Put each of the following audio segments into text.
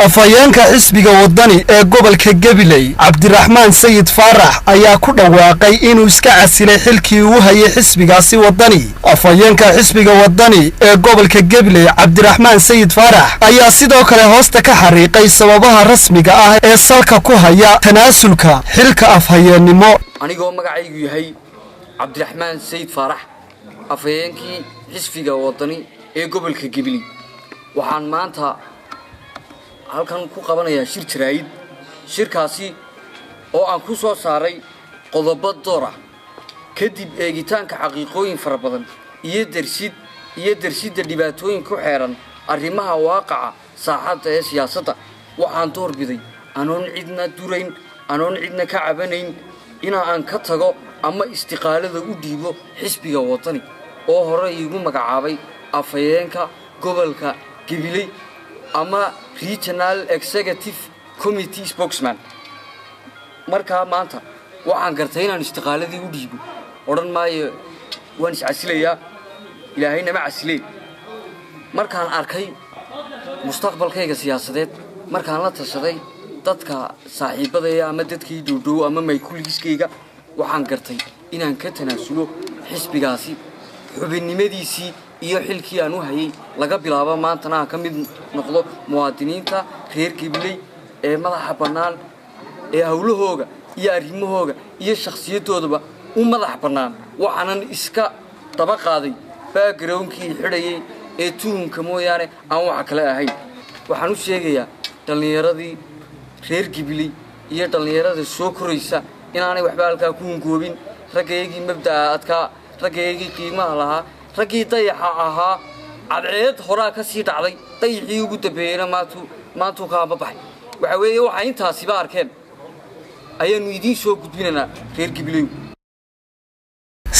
afhayeenka xisbiga wadani ee gobolka Gabiley Cabdiraxmaan Sayid Faarax ayaa ku dhawaaqay inuu iska casilay xilkii uu hayay xisbigaasi wadani. afhayeenka xisbiga wadani ee gobolka Gabiley Cabdiraxmaan Sayid Faarax ayaa sidoo kale hoosta ka xariiqay sababaha rasmiga ah ee salka ku haya tanaasulka xilka afhayeennimo. anigoo magacaygu yahay Cabdiraxmaan Sayid Faarax afhayeenkii xisbiga wadani ee gobolka Gabiley waxaan maanta halkan ku qabanaya shir jiraayid shirkaasi oo aan ku soo saaray qodobo door ah kadib eegitaanka xaqiiqooyin fara badan iyo darsidda dhibaatooyin ku xeeran arrimaha waaqaca saaxadda ee siyaasadda waxaan doorbiday anoon cidna durayn anoon cidna ka cabanayn in aan ka tago ama istiqaalada u dhiibo xisbiga wadani oo hore iigu magacaabay afhayeenka gobolka Gabiley ama Regional Executive Committee Spokesman. marka maanta waxaan gartay inaan istiqaaladii u dhiibo oran maayo waan is casilayaa ilaahayna ma casilay. markaan arkay mustaqbalkayga siyaasadeed markaan la tashaday dadka saaxiibadaya ama dadkii dhow ama maykuliskayga waxaan gartay inaan ka tanaasulo xisbigaasi xubinnimadiisii iyo xilkii aan u hayay laga bilaabo maantana ka mid noqdo muwaadiniinta reer Gabiley ee madaxa bannaan ee hawlahooga iyo arrimahooga iyo shakhsiyadoodaba u madax bannaan waxaanan iska daba qaaday backgroundkii xidhayay ee tuunka mooyaane aan wax kale ahayn. waxaan u sheegayaa dhalinyaradii reer Gabiley iyo dhalinyarada soo koraysa inaanay waxba halkaa ku hungoobin raggeygii mabda'a adkaa raggeygii qiimaha lahaa raggii dayaxa ahaa cadceed horaa ka sii dhacday dayixii ugu dambeeyayna maantuu kaaba baxay. waxa weeye waxa intaasiba arkeen ayaanu idiin soo gudbinaynaa reer Gabiley.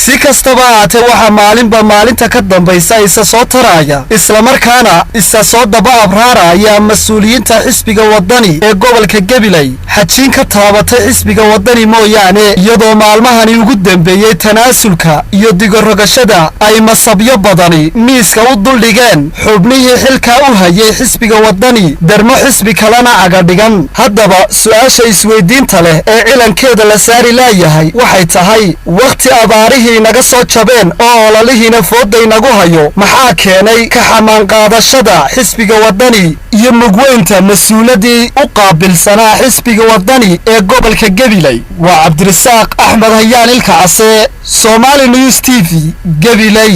si kastaba ahaatee waxaa maalinba maalinta ka dambaysa isa soo taraya isla markaana isa soo daba abraaraya mas'uuliyiinta xisbiga wadani ee gobolka Gabiley xajiin ka taabatay xisbiga wadani mooyaane iyadoo maalmahani ugu dambeeyay tanaasulka iyo digorogashada ay masabyo badani miiska u duldhigeen xubnihii xilka u hayay xisbiga wadani darmo xisbi kalena caga dhigan. haddaba su'aasha isweydiinta leh ee cilankeeda la saari laayahay waxay tahay waqti abaarihii naga soo jabeen oo ololihiina fooday nagu hayo maxaa keenay ka xamaan qaadashada xisbiga wadani iyo mugweynta mas'uuladii u qaabilsanaa xisbiga wadani ee gobolka Gabiley. waa Cabdirasaaq Axmed Hayaan ilka Case Somali News TV Gabiley.